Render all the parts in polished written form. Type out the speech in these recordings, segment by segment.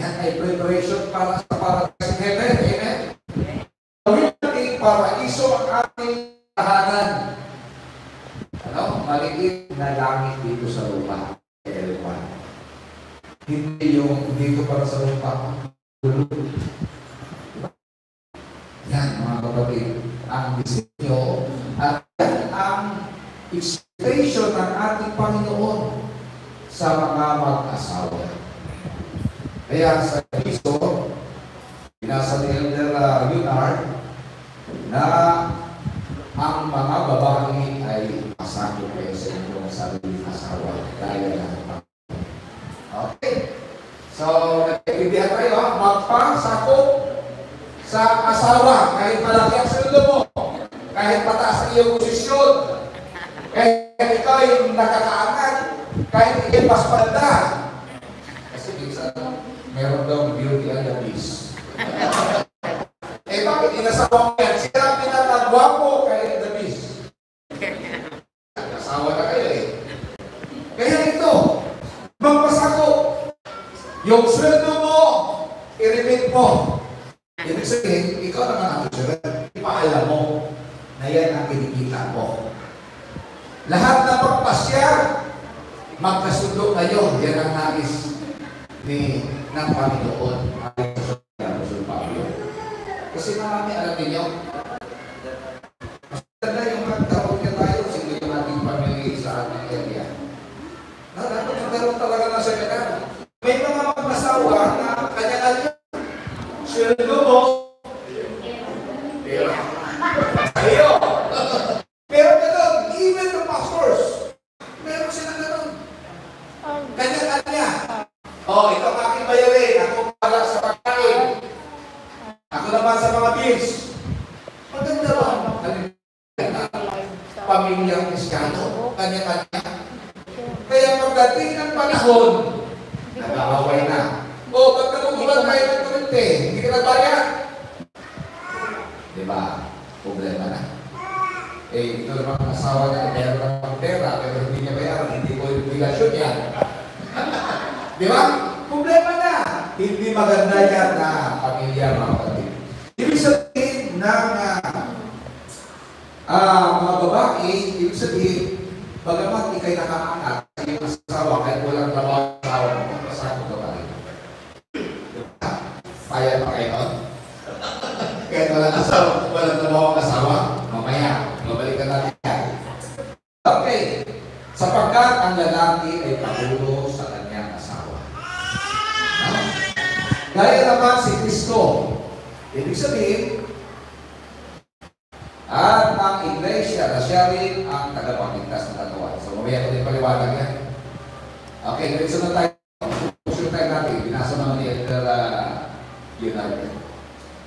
Yan ay preparation para sa paradise heaven. Amen? Gawin natin paraiso ang ating tahanan. Ano? Maliit na langit dito sa lupa. L1. Hindi yung dito para sa lupa. Yan, mga kapatid. Ang disenyo at yan ang expectation ng ating Panginoon sa mga mag-asawa. Kaya sa piso, pinasa ni Elder Leonard na ang mga babae ay pasako kayo sa inyong sariling asawa. Dahil lang. Okay. So, nagkaibigan tayo, magpasako sa asawa. Kahit malaki ang sweldo mo, kahit mataas ang iyong posisyon, kahit ikaw ay nakakaangat, kahit ikaw mas panda. Kasi minsan, meron daw beauty and the beast. Eh bakit inasawa mo yan? Sila pinatagwapo kay the beast. Asawa na kayo eh. Kaya ito, magpasako. Yung sweldo mo, i-remit mo. Ibig sabihin, ikaw naman ang susunod. Ipaalam mo na yan ang kinikita mo. Lahat na pagpasya, magkasundo kayo. Yan ang nais ng Panginoon. Kasi marami alam ninyo, mas ganda yung magkaroon niya tayo, sige yung ating pamilya sa ating area. Dapat magkaroon talaga ng seminar. May mga mag-asawa na kanya-kanya. Sweldo mo, sa'yo. Pero gano'n, even the pastors, meron sila gano'n. Kanya-kanya. Oh, ito ang aking bayarin. Ako para sa pagkain. Ako naman sa mga bills. Maganda ba? Pamilyang Kristiyano. Kanya-kanya. Kaya pagdating ng panahon, nag-aaway na. O, ba't nagugulan tayo ng kurente? Hindi ka nagbayad? Diba? Problema na. Eh, ito naman ang asawa niya, meron ng pera, pero hindi niya bayaran, hindi ko yung obligasyon niya. Diba? Problema na. Hindi maganda yan na pamilya, mga kapatid. Ibig sabihin ng mga babae, ibig sabihin, bagamat ikay nakaangat sa iyong asawa, kahit walang trabaho sa asawa mo, pasako ka pa rin. Payat pa kayo nun? Kahit walang trabaho ang asawa, mamaya, mabalikan natin yan. Okay. Sapagkat ang lalaki ay pagulo sa kanyang asawa. Gaya naman si Kristo. Ibig sabihin, at ang iglesia na siya rin ang tagapagligtas ng katawan. So, mamaya ko din paliwanag yan. Okay, diretso na tayo. Puso tayo natin. Binasa naman ni Elder United.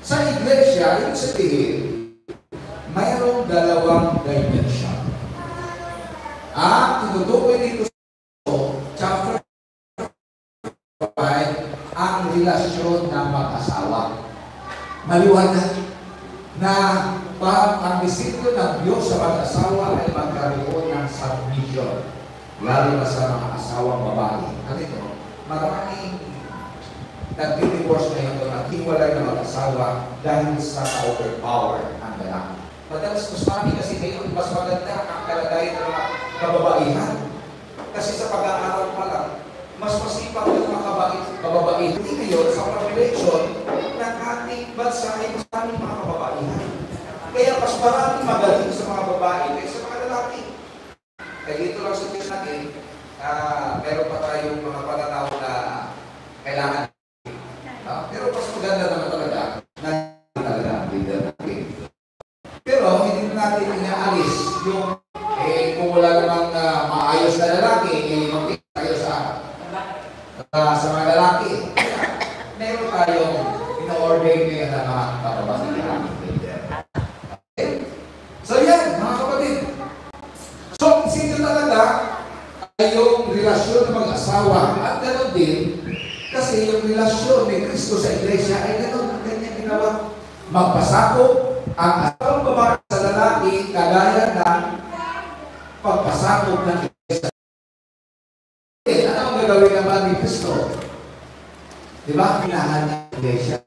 Sa iglesia, ibig sabihin, mayroong dalawang dimension. Ang tinutukoy dito sa chapter 5, ang relasyon ng mag-asawa. Maliwanag na ang disiplino ng Diyos sa mag-asawa ay magkaroon ng submission, lalo na sa mga asawang babae. Ano ito? Maraming nag-divorce na ito, naghiwalay ng mag-asawa dahil sa overpower ang lalaki. Madalas mas marami kasi ngayon, mas maganda ang kalagayan ng mga kababaihan. Kasi sa pag-aaral pa lang, mas masipag yung mga kababaihan. Hindi ngayon, sa population ng ating bansa ay mas maraming mga kababaihan. Kaya mas maraming magaling sa mga babae kaysa sa mga lalaki. Kaya dito lang sa Diyos natin, meron pa tayong mga pananaw na kailangan. Pero mas maganda naman talaga na talaga ang leader natin. Pero hindi natin inaalis yung kung wala namang maayos na lalaki, magiging tayo sa mga lalaki. Meron tayong ino-ordain ngayon na mga kababaihan. So yan, mga kapatid. So, sino talaga ay yung relasyon ng mag-asawa at ganoon din kasi yung relasyon ni Kristo sa iglesia ay ganoon ang kanyang ginawa. Magpasakop ang asawang babae sa lalaki kagaya ng pagpasakop ng iglesia. Ano ang gagawin naman ni Kristo? Di ba? Kailangan ng iglesia.